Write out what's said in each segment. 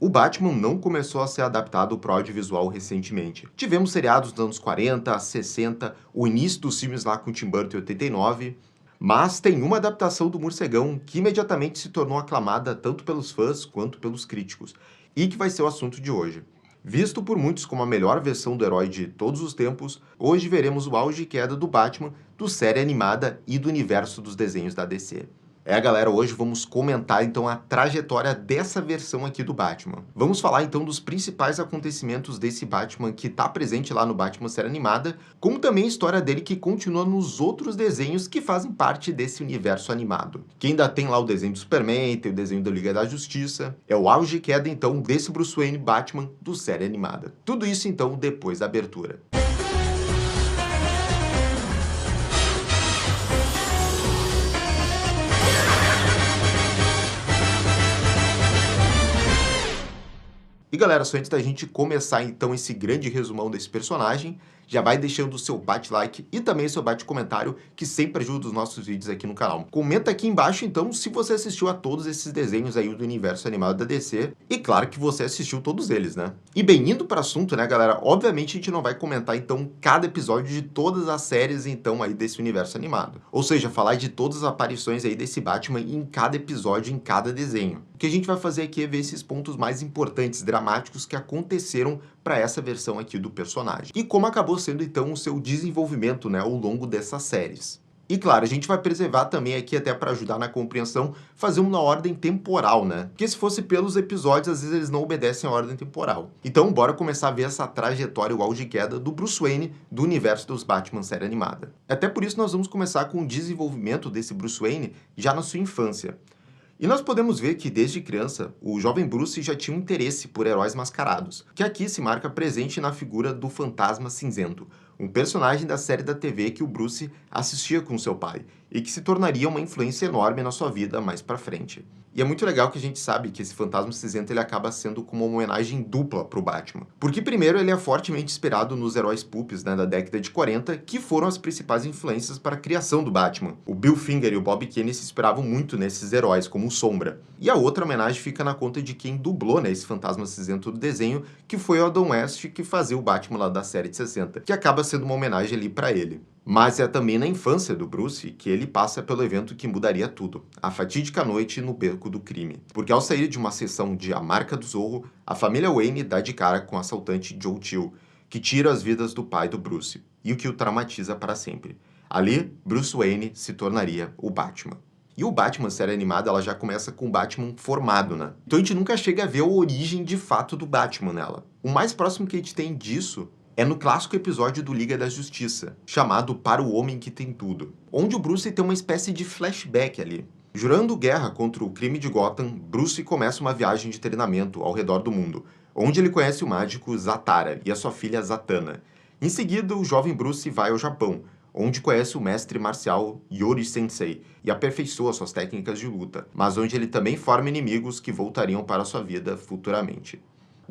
O Batman não começou a ser adaptado para o audiovisual recentemente. Tivemos seriados dos anos 40, 60, o início dos filmes lá com Tim Burton em 89, mas tem uma adaptação do Morcegão que imediatamente se tornou aclamada tanto pelos fãs quanto pelos críticos, e que vai ser o assunto de hoje. Visto por muitos como a melhor versão do herói de todos os tempos, hoje veremos o auge e queda do Batman, do série animada e do universo dos desenhos da DC. Galera, hoje vamos comentar então a trajetória dessa versão aqui do Batman. Vamos falar então dos principais acontecimentos desse Batman que está presente lá no Batman série animada, como também a história dele que continua nos outros desenhos que fazem parte desse universo animado. Que ainda tem lá o desenho do Superman, tem o desenho da Liga da Justiça, é o auge e queda então desse Bruce Wayne Batman do série animada. Tudo isso então depois da abertura. E galera, só antes da gente começar então esse grande resumão desse personagem, já vai deixando o seu bate-like e também o seu bate-comentário, que sempre ajuda os nossos vídeos aqui no canal. Comenta aqui embaixo então se você assistiu a todos esses desenhos aí do universo animado da DC, e claro que você assistiu todos eles, né? E bem, indo para o assunto, né galera, obviamente a gente não vai comentar então cada episódio de todas as séries então aí desse universo animado. Ou seja, falar de todas as aparições aí desse Batman em cada episódio, em cada desenho. O que a gente vai fazer aqui é ver esses pontos mais importantes, dramáticos que aconteceram para essa versão aqui do personagem. E como acabou sendo então o seu desenvolvimento, né, ao longo dessas séries. E claro, a gente vai preservar também aqui, até para ajudar na compreensão, fazer uma ordem temporal, né? Porque se fosse pelos episódios, às vezes eles não obedecem a ordem temporal. Então, bora começar a ver essa trajetória, o auge e queda do Bruce Wayne do universo dos Batman série animada. Até por isso nós vamos começar com o desenvolvimento desse Bruce Wayne já na sua infância. E nós podemos ver que, desde criança, o jovem Bruce já tinha um interesse por heróis mascarados, que aqui se marca presente na figura do Fantasma Cinzento, um personagem da série da TV que o Bruce assistia com seu pai, e que se tornaria uma influência enorme na sua vida mais pra frente. E é muito legal que a gente sabe que esse Fantasma Cinzento ele acaba sendo como uma homenagem dupla pro Batman. Porque primeiro ele é fortemente inspirado nos heróis pulps, né, da década de 40, que foram as principais influências para a criação do Batman. O Bill Finger e o Bob Kane se inspiravam muito nesses heróis, como o Sombra. E a outra homenagem fica na conta de quem dublou, né, esse Fantasma Cinzento do desenho, que foi o Adam West, que fazia o Batman lá da série de 60, que acaba sendo uma homenagem ali para ele. Mas é também na infância do Bruce que ele passa pelo evento que mudaria tudo, a fatídica noite no beco do crime. Porque ao sair de uma sessão de A Marca do Zorro, a família Wayne dá de cara com o assaltante Joe Chill, que tira as vidas do pai do Bruce, e o que o traumatiza para sempre. Ali, Bruce Wayne se tornaria o Batman. E o Batman série animada, ela já começa com o Batman formado, né? Então a gente nunca chega a ver a origem de fato do Batman nela. O mais próximo que a gente tem disso é no clássico episódio do Liga da Justiça, chamado Para o Homem que Tem Tudo, onde o Bruce tem uma espécie de flashback ali. Jurando guerra contra o crime de Gotham, Bruce começa uma viagem de treinamento ao redor do mundo, onde ele conhece o mágico Zatara e a sua filha Zatanna. Em seguida, o jovem Bruce vai ao Japão, onde conhece o mestre marcial Yori Sensei e aperfeiçoa suas técnicas de luta, mas onde ele também forma inimigos que voltariam para sua vida futuramente.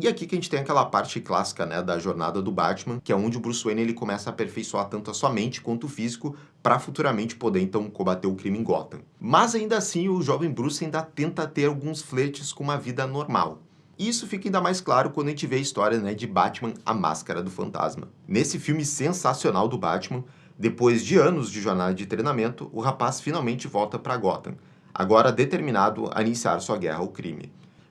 E aqui que a gente tem aquela parte clássica, né, da jornada do Batman, que é onde o Bruce Wayne ele começa a aperfeiçoar tanto a sua mente quanto o físico para futuramente poder então combater o crime em Gotham. Mas ainda assim, o jovem Bruce ainda tenta ter alguns flertes com uma vida normal. E isso fica ainda mais claro quando a gente vê a história, né, de Batman, a Máscara do Fantasma. Nesse filme sensacional do Batman, depois de anos de jornada de treinamento, o rapaz finalmente volta para Gotham, agora determinado a iniciar sua guerra ao crime.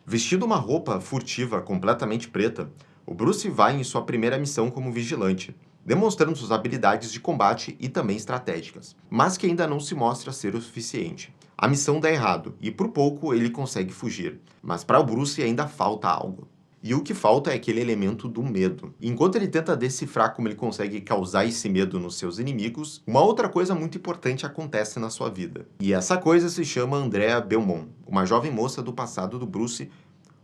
Vestido uma roupa furtiva completamente preta, o Bruce vai em sua primeira missão como vigilante, demonstrando suas habilidades de combate e também estratégicas, mas que ainda não se mostra ser o suficiente. A missão dá errado e por pouco ele consegue fugir, mas para o Bruce ainda falta algo. E o que falta é aquele elemento do medo. Enquanto ele tenta decifrar como ele consegue causar esse medo nos seus inimigos, uma outra coisa muito importante acontece na sua vida. E essa coisa se chama Andrea Belmont, uma jovem moça do passado do Bruce,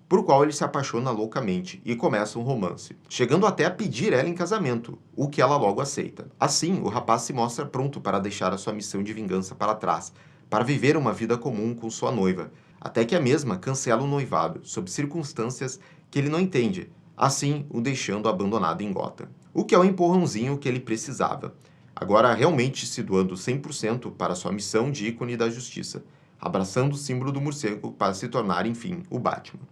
por qual ele se apaixona loucamente e começa um romance, chegando até a pedir ela em casamento, o que ela logo aceita. Assim, o rapaz se mostra pronto para deixar a sua missão de vingança para trás, para viver uma vida comum com sua noiva, até que a mesma cancela o noivado, sob circunstâncias que ele não entende, assim o deixando abandonado em Gotham. O que é o empurrãozinho que ele precisava, agora realmente se doando 100% para sua missão de ícone da justiça, abraçando o símbolo do morcego para se tornar, enfim, o Batman.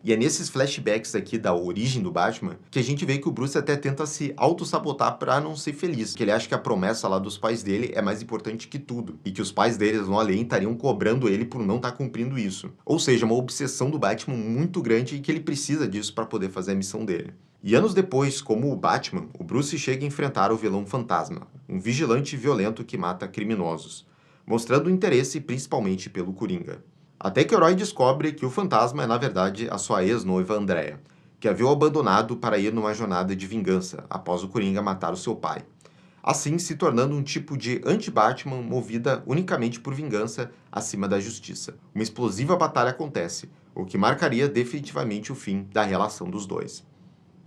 E é nesses flashbacks aqui da origem do Batman que a gente vê que o Bruce até tenta se auto-sabotar pra não ser feliz. Que ele acha que a promessa lá dos pais dele é mais importante que tudo. E que os pais deles no além estariam cobrando ele por não estar cumprindo isso. Ou seja, uma obsessão do Batman muito grande e que ele precisa disso para poder fazer a missão dele. E anos depois, como o Batman, o Bruce chega a enfrentar o vilão Fantasma, um vigilante violento que mata criminosos, mostrando interesse principalmente pelo Coringa. Até que o herói descobre que o Fantasma é, na verdade, a sua ex-noiva Andrea, que havia o abandonado para ir numa jornada de vingança, após o Coringa matar o seu pai. Assim, se tornando um tipo de anti-Batman movida unicamente por vingança acima da justiça. Uma explosiva batalha acontece, o que marcaria definitivamente o fim da relação dos dois.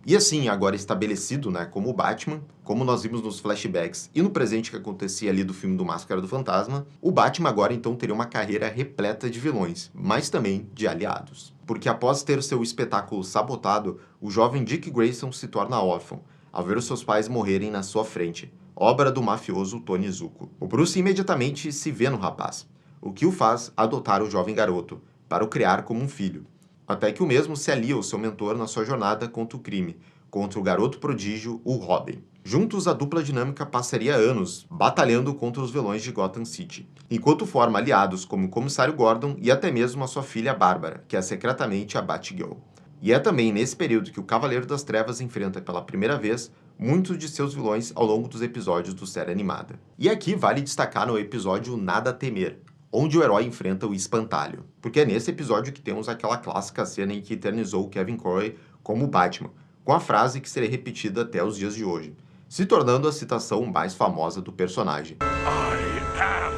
E assim, agora estabelecido, né, como o Batman, como nós vimos nos flashbacks e no presente que acontecia ali do filme do Máscara do Fantasma, o Batman agora então teria uma carreira repleta de vilões, mas também de aliados. Porque após ter seu espetáculo sabotado, o jovem Dick Grayson se torna órfão, ao ver os seus pais morrerem na sua frente, obra do mafioso Tony Zucco. O Bruce imediatamente se vê no rapaz, o que o faz adotar o jovem garoto, para o criar como um filho. Até que o mesmo se alia ao seu mentor na sua jornada contra o crime, contra o garoto prodígio, o Robin. Juntos, a dupla dinâmica passaria anos batalhando contra os vilões de Gotham City, enquanto forma aliados como o Comissário Gordon e até mesmo a sua filha Bárbara, que é secretamente a Batgirl. E é também nesse período que o Cavaleiro das Trevas enfrenta pela primeira vez muitos de seus vilões ao longo dos episódios do série animada. E aqui vale destacar no episódio Nada a Temer, onde o herói enfrenta o Espantalho. Porque é nesse episódio que temos aquela clássica cena em que eternizou Kevin Conroy como Batman, com a frase que será repetida até os dias de hoje, se tornando a citação mais famosa do personagem. I am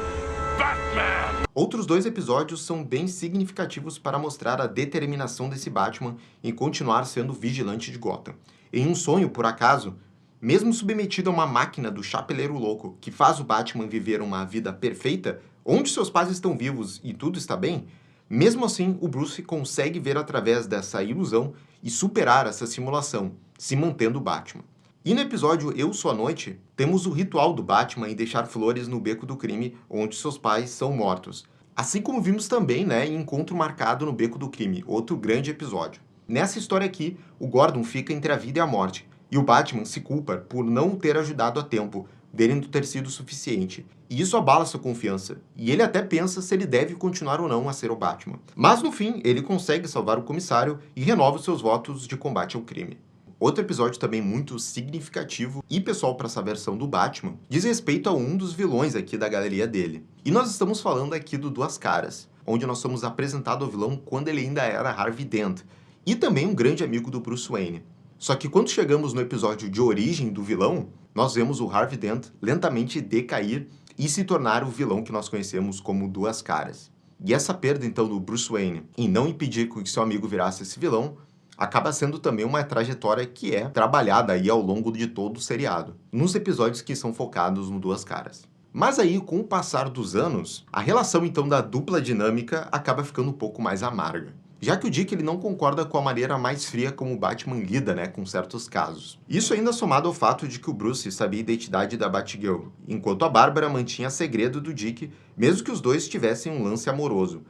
Batman! Outros dois episódios são bem significativos para mostrar a determinação desse Batman em continuar sendo vigilante de Gotham. Em um sonho, por acaso, mesmo submetido a uma máquina do Chapeleiro Louco, que faz o Batman viver uma vida perfeita, onde seus pais estão vivos e tudo está bem, mesmo assim o Bruce consegue ver através dessa ilusão e superar essa simulação, se mantendo Batman. E no episódio Eu Sou a Noite, temos o ritual do Batman em deixar flores no beco do crime onde seus pais são mortos. Assim como vimos também, em Encontro Marcado no Beco do Crime, outro grande episódio. Nessa história aqui, o Gordon fica entre a vida e a morte, e o Batman se culpa por não ter ajudado a tempo, dele não ter sido suficiente. E isso abala sua confiança, e ele até pensa se ele deve continuar ou não a ser o Batman. Mas no fim, ele consegue salvar o comissário e renova os seus votos de combate ao crime. Outro episódio também muito significativo e pessoal para essa versão do Batman diz respeito a um dos vilões aqui da galeria dele. E nós estamos falando aqui do Duas Caras, onde nós somos apresentados ao vilão quando ele ainda era Harvey Dent, e também um grande amigo do Bruce Wayne. Só que quando chegamos no episódio de origem do vilão, nós vemos o Harvey Dent lentamente decair e se tornar o vilão que nós conhecemos como Duas Caras. E essa perda, então, do Bruce Wayne em não impedir que seu amigo virasse esse vilão, acaba sendo também uma trajetória que é trabalhada aí ao longo de todo o seriado, nos episódios que são focados no Duas Caras. Mas aí, com o passar dos anos, a relação, então, da dupla dinâmica acaba ficando um pouco mais amarga. Já que o Dick ele não concorda com a maneira mais fria como o Batman lida, com certos casos. Isso ainda somado ao fato de que o Bruce sabia a identidade da Batgirl, enquanto a Bárbara mantinha segredo do Dick, mesmo que os dois tivessem um lance amoroso.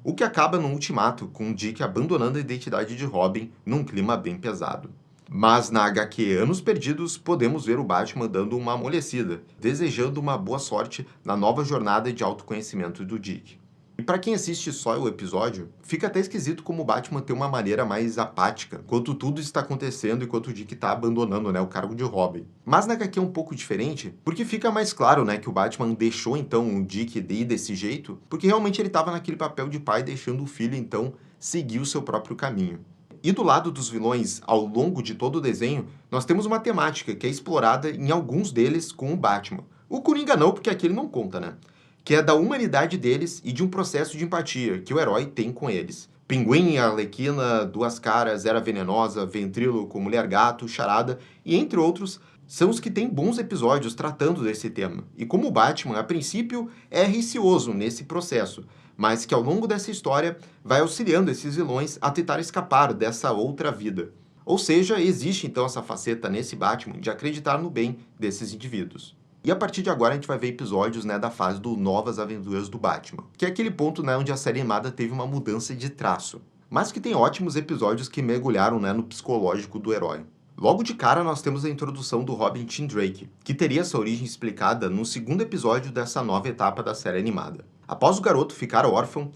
O que acaba no ultimato, com o Dick abandonando a identidade de Robin num clima bem pesado. Mas na HQ Anos Perdidos, podemos ver o Batman dando uma amolecida, desejando uma boa sorte na nova jornada de autoconhecimento do Dick. E para quem assiste só o episódio, fica até esquisito como o Batman tem uma maneira mais apática, enquanto tudo está acontecendo enquanto o Dick está abandonando, o cargo de Robin. Mas na HQ é um pouco diferente, porque fica mais claro, que o Batman deixou então o Dick ir desse jeito, porque realmente ele estava naquele papel de pai deixando o filho então seguir o seu próprio caminho. E do lado dos vilões, ao longo de todo o desenho, nós temos uma temática que é explorada em alguns deles com o Batman. O Coringa não, porque aqui ele não conta, que é da humanidade deles e de um processo de empatia que o herói tem com eles. Pinguim, Arlequina, Duas Caras, Era Venenosa, Ventríloco, Mulher Gato, Charada e entre outros, são os que têm bons episódios tratando desse tema. E como o Batman, a princípio, é receoso nesse processo, mas que ao longo dessa história vai auxiliando esses vilões a tentar escapar dessa outra vida. Ou seja, existe então essa faceta nesse Batman de acreditar no bem desses indivíduos. E a partir de agora a gente vai ver episódios da fase do Novas Aventuras do Batman, que é aquele ponto onde a série animada teve uma mudança de traço. mas que tem ótimos episódios que mergulharam, né, no psicológico do herói. Logo de cara, nós temos a introdução do Robin Tim Drake, que teria sua origem explicada no segundo episódio dessa nova etapa da série animada. Após o garoto ficar órfão,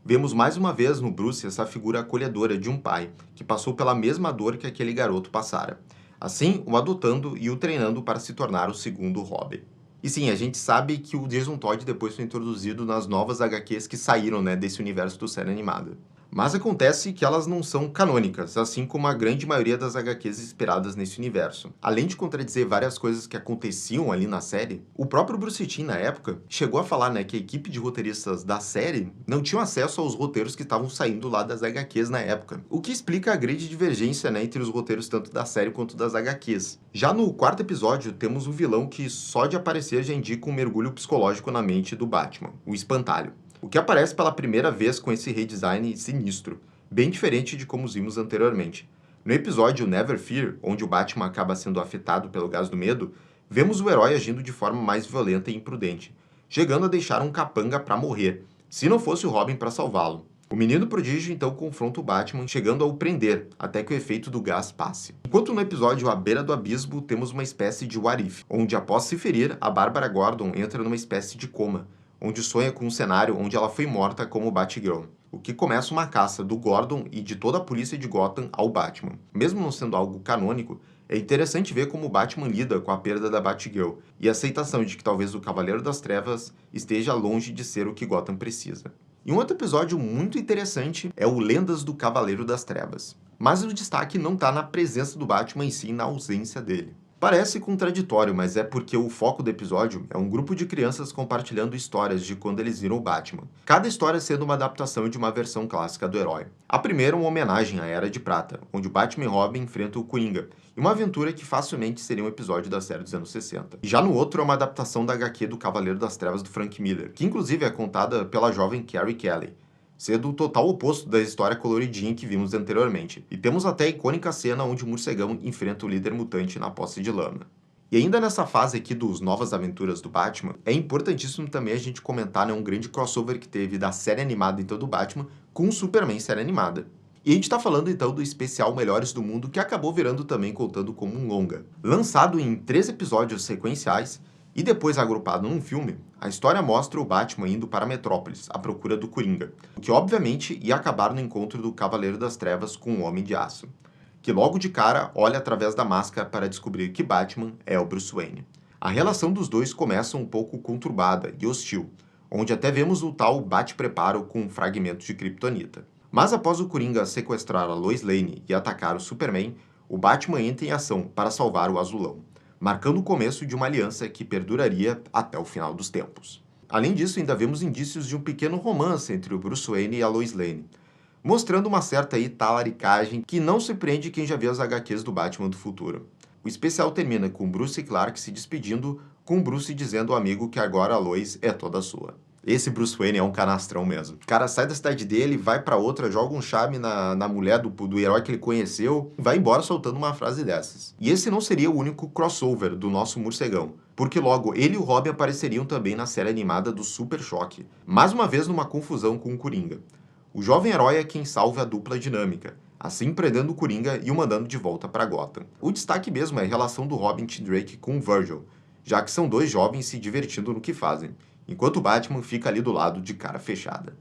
vemos mais uma vez no Bruce essa figura acolhedora de um pai, que passou pela mesma dor que aquele garoto passara. Assim, o adotando e o treinando para se tornar o segundo Robin. E sim, a gente sabe que o Jason Todd depois foi introduzido nas novas HQs que saíram, né, desse universo do série animada. Mas acontece que elas não são canônicas, assim como a grande maioria das HQs inspiradas nesse universo. Além de contradizer várias coisas que aconteciam ali na série, o próprio Bruce Timm, na época, chegou a falar, né, que a equipe de roteiristas da série não tinham acesso aos roteiros que estavam saindo lá das HQs na época, o que explica a grande divergência, né, entre os roteiros tanto da série quanto das HQs. Já no quarto episódio, temos um vilão que só de aparecer já indica um mergulho psicológico na mente do Batman, o Espantalho, o que aparece pela primeira vez com esse redesign sinistro, bem diferente de como os vimos anteriormente. No episódio Never Fear, onde o Batman acaba sendo afetado pelo gás do medo, vemos o herói agindo de forma mais violenta e imprudente, chegando a deixar um capanga para morrer, se não fosse o Robin para salvá-lo. O menino prodígio então confronta o Batman, chegando a o prender, até que o efeito do gás passe. Enquanto no episódio À Beira do Abismo, temos uma espécie de what if, onde após se ferir, a Bárbara Gordon entra numa espécie de coma, onde sonha com um cenário onde ela foi morta como Batgirl, o que começa uma caça do Gordon e de toda a polícia de Gotham ao Batman. Mesmo não sendo algo canônico, é interessante ver como o Batman lida com a perda da Batgirl e a aceitação de que talvez o Cavaleiro das Trevas esteja longe de ser o que Gotham precisa. E um outro episódio muito interessante é o Lendas do Cavaleiro das Trevas. Mas o destaque não está na presença do Batman, e sim na ausência dele. Parece contraditório, mas é porque o foco do episódio é um grupo de crianças compartilhando histórias de quando eles viram o Batman. Cada história sendo uma adaptação de uma versão clássica do herói. A primeira é uma homenagem à Era de Prata, onde o Batman e Robin enfrentam o Coringa, e uma aventura que facilmente seria um episódio da série dos anos 60. E já no outro é uma adaptação da HQ do Cavaleiro das Trevas do Frank Miller, que inclusive é contada pela jovem Carrie Kelly, sendo o total oposto da história coloridinha que vimos anteriormente. E temos até a icônica cena onde o morcegão enfrenta o líder mutante na posse de lama. E ainda nessa fase aqui dos Novas Aventuras do Batman, é importantíssimo também a gente comentar, né, um grande crossover que teve da série animada então do Batman com o Superman série animada. E a gente tá falando então do especial Melhores do Mundo, que acabou virando também contando como um longa. Lançado em 3 episódios sequenciais, e depois agrupado num filme, a história mostra o Batman indo para Metrópolis, à procura do Coringa, o que obviamente ia acabar no encontro do Cavaleiro das Trevas com o Homem de Aço, que logo de cara olha através da máscara para descobrir que Batman é o Bruce Wayne. A relação dos dois começa um pouco conturbada e hostil, onde até vemos o tal bate-preparo com fragmentos de Kryptonita. Mas após o Coringa sequestrar a Lois Lane e atacar o Superman, o Batman entra em ação para salvar o Azulão, marcando o começo de uma aliança que perduraria até o final dos tempos. Além disso, ainda vemos indícios de um pequeno romance entre o Bruce Wayne e a Lois Lane, mostrando uma certa talaricagem que não surpreende quem já viu as HQs do Batman do futuro. O especial termina com Bruce e Clark se despedindo, com Bruce dizendo ao amigo que agora a Lois é toda sua. Esse Bruce Wayne é um canastrão mesmo. O cara sai da cidade dele, vai pra outra, joga um charme na mulher do herói que ele conheceu e vai embora soltando uma frase dessas. E esse não seria o único crossover do nosso morcegão, porque logo ele e o Robin apareceriam também na série animada do Super Choque, mais uma vez numa confusão com o Coringa. O jovem herói é quem salva a dupla dinâmica, assim prendendo o Coringa e o mandando de volta para Gotham. O destaque mesmo é a relação do Robin Tim Drake com o Virgil, já que são dois jovens se divertindo no que fazem, enquanto o Batman fica ali do lado de cara fechada.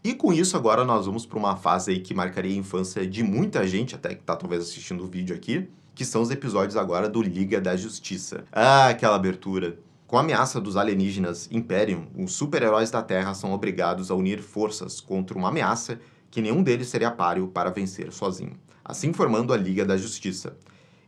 E com isso agora nós vamos para uma fase aí que marcaria a infância de muita gente, até que tá talvez assistindo o vídeo aqui, que são os episódios agora do Liga da Justiça. Ah, aquela abertura. Com a ameaça dos alienígenas Imperium, os super-heróis da Terra são obrigados a unir forças contra uma ameaça que nenhum deles seria páreo para vencer sozinho, assim formando a Liga da Justiça.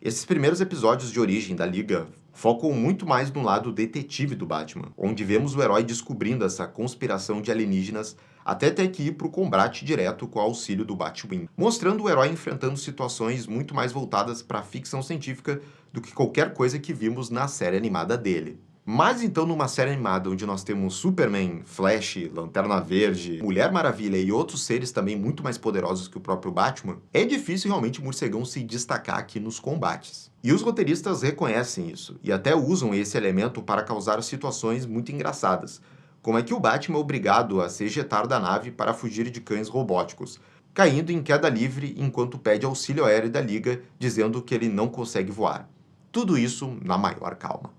Esses primeiros episódios de origem da Liga focam muito mais no lado detetive do Batman, onde vemos o herói descobrindo essa conspiração de alienígenas até ter que ir para o combate direto com o auxílio do Batwing, mostrando o herói enfrentando situações muito mais voltadas para a ficção científica do que qualquer coisa que vimos na série animada dele. Mas então numa série animada onde nós temos Superman, Flash, Lanterna Verde, Mulher Maravilha e outros seres também muito mais poderosos que o próprio Batman, é difícil realmente o morcegão se destacar aqui nos combates. E os roteiristas reconhecem isso, e até usam esse elemento para causar situações muito engraçadas, como é que o Batman é obrigado a se ejetar da nave para fugir de cães robóticos, caindo em queda livre enquanto pede auxílio aéreo da Liga, dizendo que ele não consegue voar. Tudo isso na maior calma.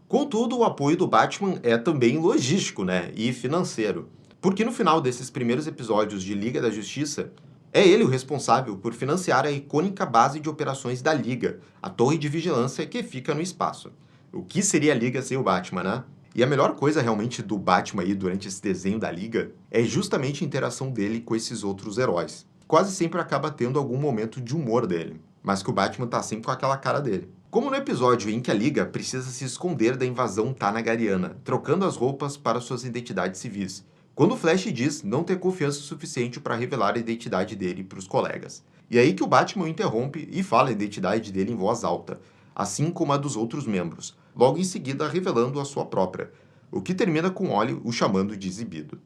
Contudo, o apoio do Batman é também logístico, né, e financeiro. Porque no final desses primeiros episódios de Liga da Justiça, é ele o responsável por financiar a icônica base de operações da Liga, a torre de vigilância que fica no espaço. O que seria a Liga sem o Batman, né? E a melhor coisa realmente do Batman aí durante esse desenho da Liga é justamente a interação dele com esses outros heróis. Quase sempre acaba tendo algum momento de humor dele, mas que o Batman tá sempre com aquela cara dele. Como no episódio em que a Liga precisa se esconder da invasão Tanagariana, trocando as roupas para suas identidades civis, quando o Flash diz não ter confiança suficiente para revelar a identidade dele para os colegas. E aí que o Batman o interrompe e fala a identidade dele em voz alta, assim como a dos outros membros, logo em seguida revelando a sua própria, o que termina com Ollie o chamando de exibido.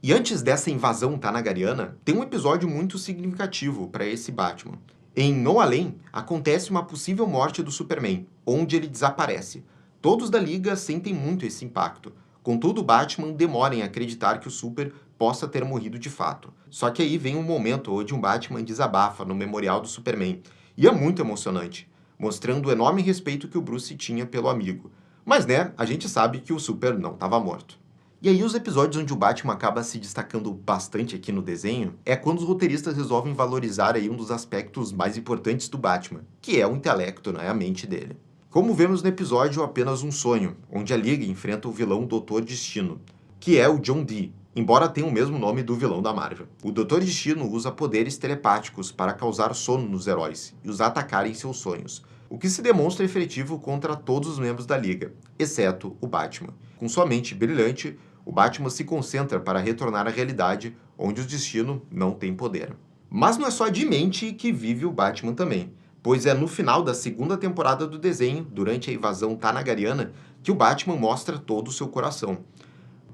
E antes dessa invasão Tanagariana, tem um episódio muito significativo para esse Batman. Em No Além, acontece uma possível morte do Superman, onde ele desaparece. Todos da Liga sentem muito esse impacto. Contudo, Batman demora em acreditar que o Super possa ter morrido de fato. Só que aí vem um momento onde um Batman desabafa no memorial do Superman. E é muito emocionante, mostrando o enorme respeito que o Bruce tinha pelo amigo. Mas né, a gente sabe que o Super não estava morto. E aí os episódios onde o Batman acaba se destacando bastante aqui no desenho é quando os roteiristas resolvem valorizar aí um dos aspectos mais importantes do Batman, que é o intelecto, né, a mente dele. Como vemos no episódio Apenas um Sonho, onde a Liga enfrenta o vilão Doutor Destino, que é o John Dee, embora tenha o mesmo nome do vilão da Marvel. O Doutor Destino usa poderes telepáticos para causar sono nos heróis e os atacar em seus sonhos, o que se demonstra efetivo contra todos os membros da Liga, exceto o Batman. Com sua mente brilhante, o Batman se concentra para retornar à realidade, onde o destino não tem poder. Mas não é só de mente que vive o Batman também, pois é no final da segunda temporada do desenho, durante a invasão Tanagariana, que o Batman mostra todo o seu coração.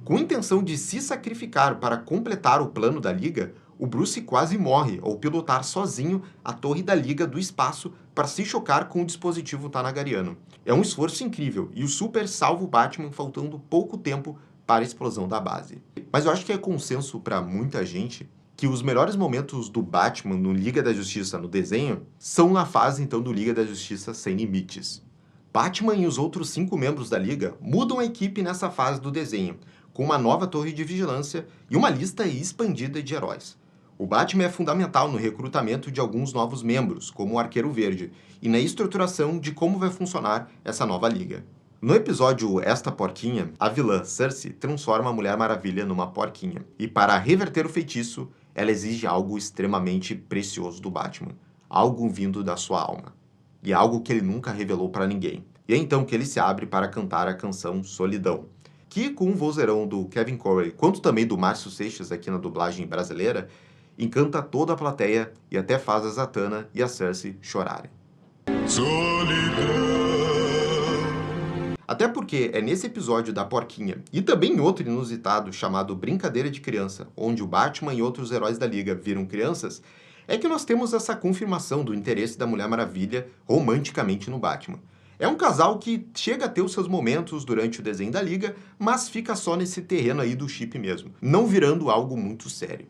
Com a intenção de se sacrificar para completar o plano da Liga, o Bruce quase morre ao pilotar sozinho a torre da Liga do espaço para se chocar com o dispositivo Tanagariano. É um esforço incrível e o Super salva o Batman faltando pouco tempo para a explosão da base. Mas eu acho que é consenso para muita gente que os melhores momentos do Batman no Liga da Justiça no desenho são na fase então do Liga da Justiça Sem Limites. Batman e os outros 5 membros da Liga mudam a equipe nessa fase do desenho, com uma nova torre de vigilância e uma lista expandida de heróis. O Batman é fundamental no recrutamento de alguns novos membros, como o Arqueiro Verde, e na estruturação de como vai funcionar essa nova liga. No episódio Esta Porquinha, a vilã Cersei transforma a Mulher Maravilha numa porquinha, e para reverter o feitiço, ela exige algo extremamente precioso do Batman, algo vindo da sua alma, e algo que ele nunca revelou para ninguém. E é então que ele se abre para cantar a canção Solidão, que com o vozeirão do Kevin Corey, quanto também do Márcio Seixas aqui na dublagem brasileira, encanta toda a plateia e até faz a Zatanna e a Cersei chorarem. Solidão. Até porque é nesse episódio da porquinha, e também em outro inusitado chamado Brincadeira de Criança, onde o Batman e outros heróis da Liga viram crianças, é que nós temos essa confirmação do interesse da Mulher Maravilha romanticamente no Batman. É um casal que chega a ter os seus momentos durante o desenho da Liga, mas fica só nesse terreno aí do chip mesmo, não virando algo muito sério.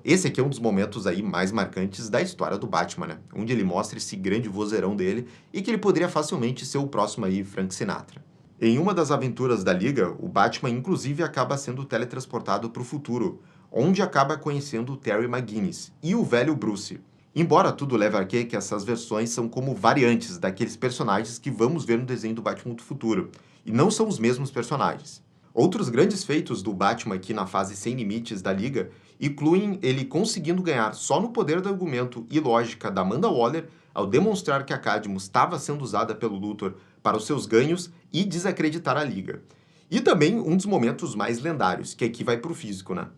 Esse aqui é um dos momentos aí mais marcantes da história do Batman, né? Onde ele mostra esse grande vozeirão dele e que ele poderia facilmente ser o próximo aí Frank Sinatra. Em uma das aventuras da Liga, o Batman inclusive acaba sendo teletransportado para o futuro, onde acaba conhecendo o Terry McGinnis e o velho Bruce. Embora tudo leve a crer que essas versões são como variantes daqueles personagens que vamos ver no desenho do Batman do futuro, e não são os mesmos personagens. Outros grandes feitos do Batman aqui na fase Sem Limites da Liga incluem ele conseguindo ganhar só no poder do argumento e lógica da Amanda Waller ao demonstrar que a Cadmus estava sendo usada pelo Luthor para os seus ganhos e desacreditar a Liga. E também um dos momentos mais lendários, que aqui vai pro físico, né?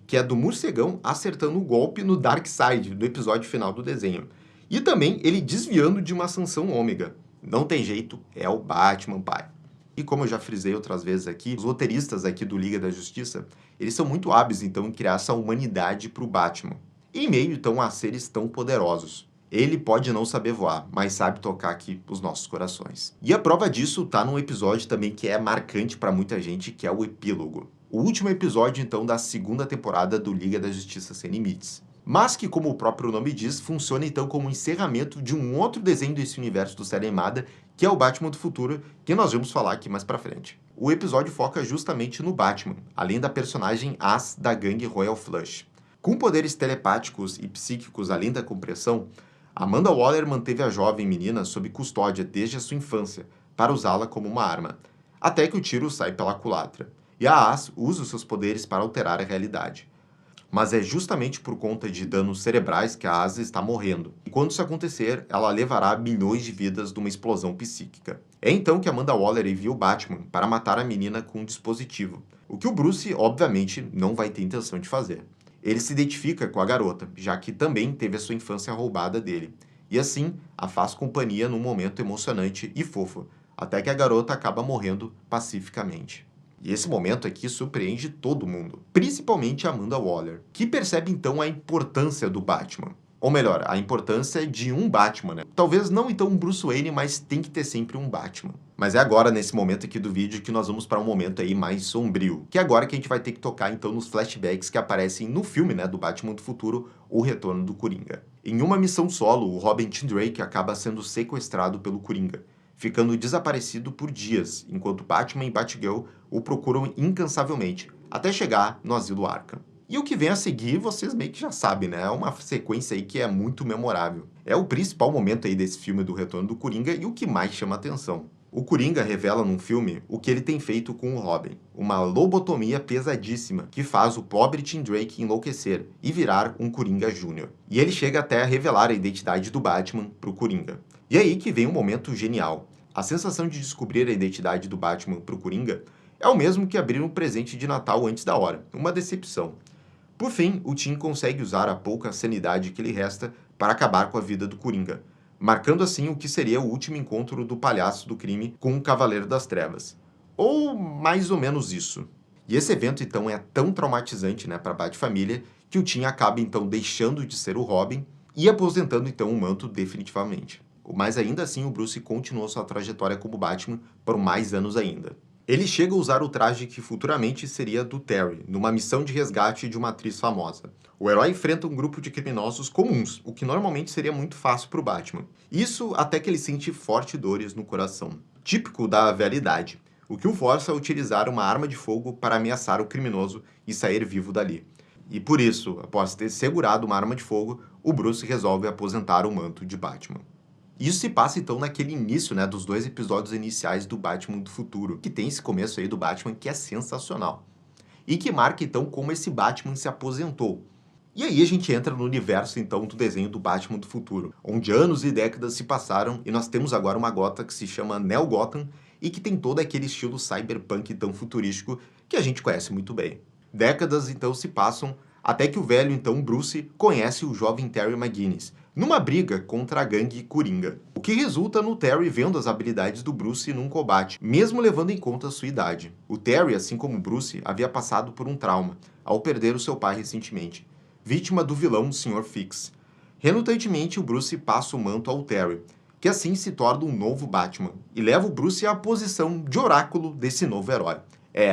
Que é do morcegão acertando o golpe no Darkseid, do episódio final do desenho. E também ele desviando de uma sanção ômega. Não tem jeito, é o Batman pai. E como eu já frisei outras vezes aqui, os roteiristas aqui do Liga da Justiça, eles são muito hábeis, então, em criar essa humanidade para o Batman. Em meio, então, a seres tão poderosos. Ele pode não saber voar, mas sabe tocar aqui os nossos corações. E a prova disso tá num episódio também que é marcante para muita gente, que é o epílogo. O último episódio, então, da segunda temporada do Liga da Justiça Sem Limites. mas que, como o próprio nome diz, funciona então como um encerramento de um outro desenho desse universo do série animada, que é o Batman do Futuro, que nós vamos falar aqui mais pra frente. O episódio foca justamente no Batman, além da personagem As da gangue Royal Flush. Com poderes telepáticos e psíquicos além da compreensão, Amanda Waller manteve a jovem menina sob custódia desde a sua infância, para usá-la como uma arma, até que o tiro sai pela culatra, e a As usa os seus poderes para alterar a realidade. Mas é justamente por conta de danos cerebrais que a Asa está morrendo. E quando isso acontecer, ela levará milhões de vidas de uma explosão psíquica. É então que Amanda Waller envia o Batman para matar a menina com um dispositivo, o que o Bruce, obviamente, não vai ter intenção de fazer. Ele se identifica com a garota, já que também teve a sua infância roubada dele, e assim a faz companhia num momento emocionante e fofo, até que a garota acaba morrendo pacificamente. E esse momento aqui surpreende todo mundo, principalmente a Amanda Waller, que percebe então a importância do Batman. Ou melhor, a importância de um Batman, né? Talvez não então um Bruce Wayne, mas tem que ter sempre um Batman. Mas é agora, nesse momento aqui do vídeo, que nós vamos para um momento aí mais sombrio. Que é agora que a gente vai ter que tocar então nos flashbacks que aparecem no filme, né, do Batman do Futuro, O Retorno do Coringa. Em uma missão solo, o Robin Tim Drake acaba sendo sequestrado pelo Coringa, ficando desaparecido por dias, enquanto Batman e Batgirl o procuram incansavelmente, até chegar no asilo Arkham. E o que vem a seguir, vocês meio que já sabem, né? É uma sequência aí que é muito memorável. É o principal momento aí desse filme do Retorno do Coringa e o que mais chama atenção. O Coringa revela num filme o que ele tem feito com o Robin, uma lobotomia pesadíssima que faz o pobre Tim Drake enlouquecer e virar um Coringa Júnior. E ele chega até a revelar a identidade do Batman pro Coringa. E aí que vem um momento genial. A sensação de descobrir a identidade do Batman pro Coringa é o mesmo que abrir um presente de Natal antes da hora, uma decepção. Por fim, o Tim consegue usar a pouca sanidade que lhe resta para acabar com a vida do Coringa, marcando assim o que seria o último encontro do palhaço do crime com o Cavaleiro das Trevas. Ou mais ou menos isso. E esse evento então é tão traumatizante, né, para a Bat-família, que o Tim acaba então deixando de ser o Robin e aposentando então o manto definitivamente. Mas ainda assim o Bruce continuou sua trajetória como Batman por mais anos ainda. Ele chega a usar o traje que futuramente seria do Terry, numa missão de resgate de uma atriz famosa. O herói enfrenta um grupo de criminosos comuns, o que normalmente seria muito fácil para o Batman. Isso até que ele sente fortes dores no coração, típico da velha idade, o que o força a utilizar uma arma de fogo para ameaçar o criminoso e sair vivo dali. E por isso, após ter segurado uma arma de fogo, o Bruce resolve aposentar o manto de Batman. Isso se passa então naquele início, né, dos 2 episódios iniciais do Batman do Futuro, que tem esse começo aí do Batman que é sensacional. E que marca então como esse Batman se aposentou. E aí a gente entra no universo então do desenho do Batman do Futuro, onde anos e décadas se passaram e nós temos agora uma Gotham que se chama Neo Gotham e que tem todo aquele estilo cyberpunk tão futurístico que a gente conhece muito bem. Décadas então se passam até que o velho então Bruce conhece o jovem Terry McGinnis, numa briga contra a gangue Coringa. O que resulta no Terry vendo as habilidades do Bruce num combate, mesmo levando em conta a sua idade. O Terry, assim como o Bruce, havia passado por um trauma, ao perder o seu pai recentemente, vítima do vilão Sr. Fix. Relutantemente, o Bruce passa o manto ao Terry, que assim se torna um novo Batman, e leva o Bruce à posição de oráculo desse novo herói.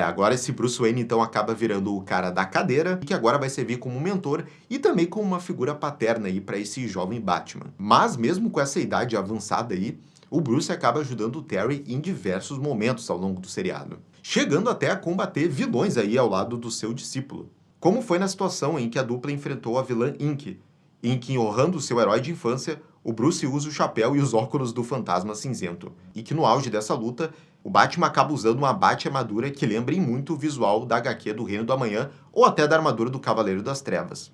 Agora esse Bruce Wayne então acaba virando o cara da cadeira, que agora vai servir como mentor e também como uma figura paterna aí para esse jovem Batman. Mas mesmo com essa idade avançada aí, o Bruce acaba ajudando o Terry em diversos momentos ao longo do seriado, chegando até a combater vilões aí ao lado do seu discípulo. Como foi na situação em que a dupla enfrentou a vilã Inky, em que, honrando seu herói de infância, o Bruce usa o chapéu e os óculos do Fantasma Cinzento, e que no auge dessa luta, o Batman acaba usando uma bate-armadura que lembra em muito o visual da HQ do Reino do Amanhã ou até da armadura do Cavaleiro das Trevas.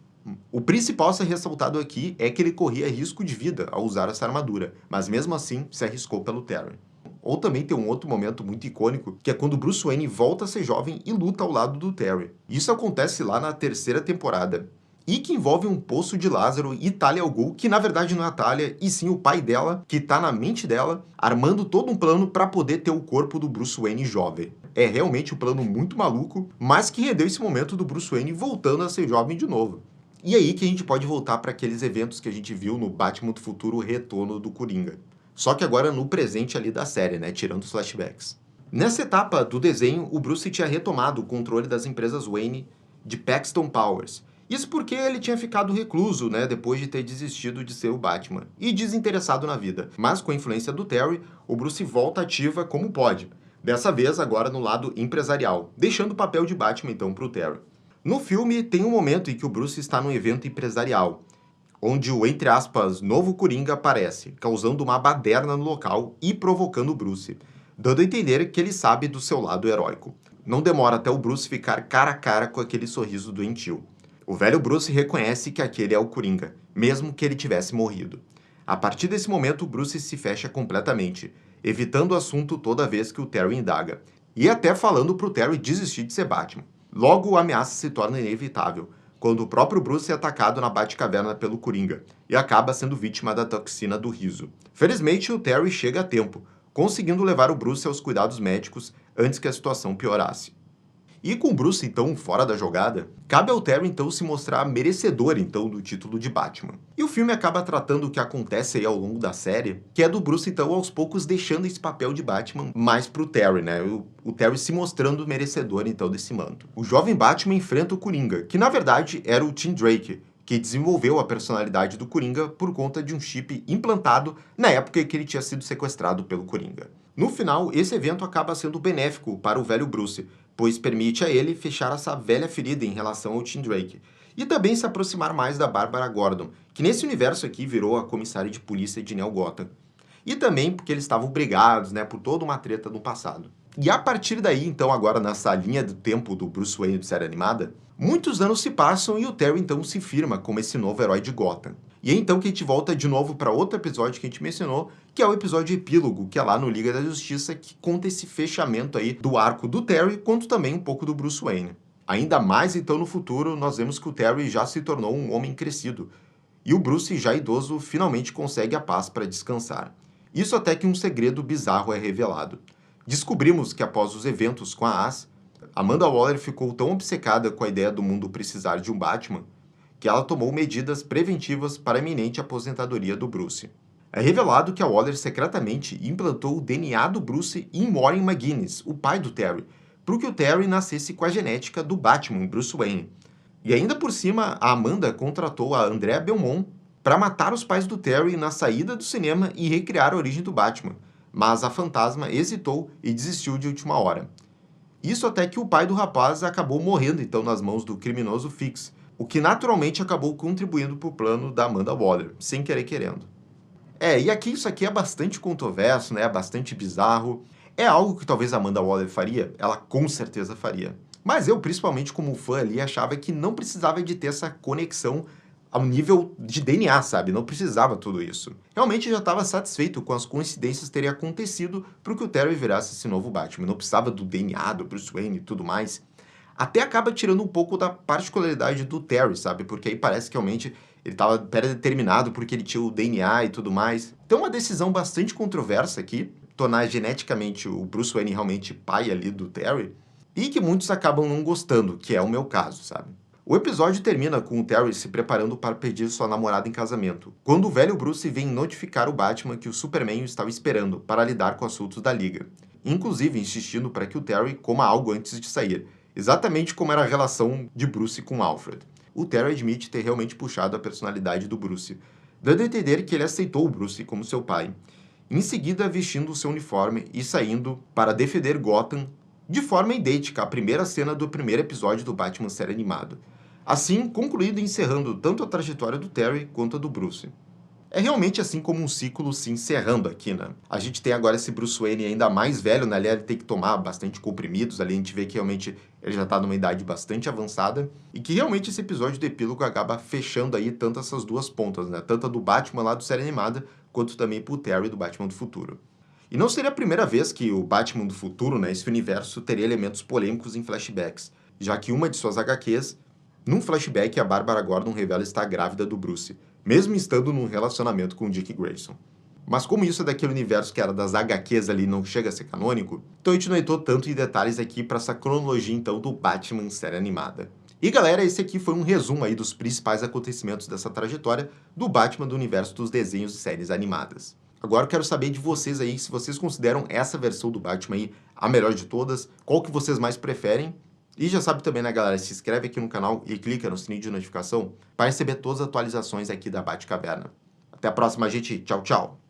O principal a ser ressaltado aqui é que ele corria risco de vida ao usar essa armadura, mas mesmo assim se arriscou pelo Terry. Ou também tem um outro momento muito icônico, que é quando Bruce Wayne volta a ser jovem e luta ao lado do Terry. Isso acontece lá na 3ª temporada. E que envolve um poço de Lázaro e Talia al Ghul, que na verdade não é a Talia, e sim o pai dela, que tá na mente dela, armando todo um plano para poder ter o corpo do Bruce Wayne jovem. É realmente um plano muito maluco, mas que rendeu esse momento do Bruce Wayne voltando a ser jovem de novo. E aí que a gente pode voltar para aqueles eventos que a gente viu no Batman do Futuro, o Retorno do Coringa. Só que agora no presente ali da série, né, tirando os flashbacks. Nessa etapa do desenho, o Bruce tinha retomado o controle das empresas Wayne de Paxton Powers, Isso porque ele tinha ficado recluso, né, depois de ter desistido de ser o Batman e desinteressado na vida. Mas com a influência do Terry, o Bruce volta ativa como pode. Dessa vez agora no lado empresarial, deixando o papel de Batman então para o Terry. No filme tem um momento em que o Bruce está num evento empresarial, onde o, entre aspas, novo Coringa aparece, causando uma baderna no local e provocando o Bruce, dando a entender que ele sabe do seu lado heróico. Não demora até o Bruce ficar cara a cara com aquele sorriso doentio. O velho Bruce reconhece que aquele é o Coringa, mesmo que ele tivesse morrido. A partir desse momento, Bruce se fecha completamente, evitando o assunto toda vez que o Terry indaga, e até falando pro Terry desistir de ser Batman. Logo, a ameaça se torna inevitável, quando o próprio Bruce é atacado na Batcaverna pelo Coringa, e acaba sendo vítima da toxina do riso. Felizmente, o Terry chega a tempo, conseguindo levar o Bruce aos cuidados médicos antes que a situação piorasse. E com o Bruce, então, fora da jogada, cabe ao Terry, então, se mostrar merecedor, então, do título de Batman. E o filme acaba tratando o que acontece aí ao longo da série, que é do Bruce, então, aos poucos deixando esse papel de Batman mais pro Terry, né? O Terry se mostrando merecedor, então, desse manto. O jovem Batman enfrenta o Coringa, que, na verdade, era o Tim Drake, que desenvolveu a personalidade do Coringa por conta de um chip implantado na época em que ele tinha sido sequestrado pelo Coringa. No final, esse evento acaba sendo benéfico para o velho Bruce, pois permite a ele fechar essa velha ferida em relação ao Tim Drake, e também se aproximar mais da Bárbara Gordon, que nesse universo aqui virou a comissária de polícia de Neo Gotham. E também porque eles estavam brigados, né, por toda uma treta no passado. E a partir daí, então, agora nessa linha do tempo do Bruce Wayne de série animada, muitos anos se passam e o Terry então se firma como esse novo herói de Gotham. E é então que a gente volta de novo para outro episódio que a gente mencionou, que é o episódio epílogo, que é lá no Liga da Justiça, que conta esse fechamento aí do arco do Terry, quanto também um pouco do Bruce Wayne. Ainda mais então no futuro, nós vemos que o Terry já se tornou um homem crescido, e o Bruce, já idoso, finalmente consegue a paz para descansar. Isso até que um segredo bizarro é revelado. Descobrimos que após os eventos com a As, Amanda Waller ficou tão obcecada com a ideia do mundo precisar de um Batman que ela tomou medidas preventivas para a iminente aposentadoria do Bruce. É revelado que a Waller secretamente implantou o DNA do Bruce em Warren McGuinness, o pai do Terry, para que o Terry nascesse com a genética do Batman, Bruce Wayne. E ainda por cima, a Amanda contratou a Andrea Belmont para matar os pais do Terry na saída do cinema e recriar a origem do Batman, mas a fantasma hesitou e desistiu de última hora. Isso até que o pai do rapaz acabou morrendo então nas mãos do criminoso Fix, o que naturalmente acabou contribuindo para o plano da Amanda Waller, sem querer querendo. E aqui isso aqui é bastante controverso, né? Bastante bizarro. É algo que talvez a Amanda Waller faria? Ela com certeza faria. Mas eu, principalmente como fã ali, achava que não precisava de ter essa conexão ao nível de DNA, sabe? Não precisava tudo isso. Realmente já estava satisfeito com as coincidências terem acontecido para que o Terry virasse esse novo Batman. Não precisava do DNA do Bruce Wayne e tudo mais. Até acaba tirando um pouco da particularidade do Terry, sabe? Porque aí parece que realmente ele estava pré-determinado porque ele tinha o DNA e tudo mais. Então uma decisão bastante controversa aqui, tornar geneticamente o Bruce Wayne realmente pai ali do Terry, e que muitos acabam não gostando, que é o meu caso, sabe? O episódio termina com o Terry se preparando para pedir sua namorada em casamento, quando o velho Bruce vem notificar o Batman que o Superman o estava esperando para lidar com assuntos da Liga, inclusive insistindo para que o Terry coma algo antes de sair, exatamente como era a relação de Bruce com Alfred. O Terry admite ter realmente puxado a personalidade do Bruce, dando a entender que ele aceitou o Bruce como seu pai, em seguida vestindo o seu uniforme e saindo para defender Gotham de forma idêntica à primeira cena do primeiro episódio do Batman série animado. Assim, concluindo e encerrando tanto a trajetória do Terry quanto a do Bruce. É realmente assim como um ciclo se encerrando aqui, né? A gente tem agora esse Bruce Wayne ainda mais velho, né? Ele tem que tomar bastante comprimidos, ali a gente vê que realmente ele já tá numa idade bastante avançada, e que realmente esse episódio do epílogo acaba fechando aí tanto essas duas pontas, né? Tanto a do Batman lá do série animada, quanto também pro Terry do Batman do futuro. E não seria a primeira vez que o Batman do futuro, né, esse universo, teria elementos polêmicos em flashbacks, já que uma de suas HQs, num flashback, a Bárbara Gordon revela estar grávida do Bruce, mesmo estando num relacionamento com o Dick Grayson. Mas como isso é daquele universo que era das HQs ali não chega a ser canônico, então a gente não entrou tanto em detalhes aqui para essa cronologia então do Batman série animada. E galera, esse aqui foi um resumo aí dos principais acontecimentos dessa trajetória do Batman do universo dos desenhos e séries animadas. Agora eu quero saber de vocês aí, se vocês consideram essa versão do Batman aí a melhor de todas, qual que vocês mais preferem, E já sabe também, né, galera? Se inscreve aqui no canal e clica no sininho de notificação para receber todas as atualizações aqui da Batcaverna. Até a próxima, gente. Tchau, tchau.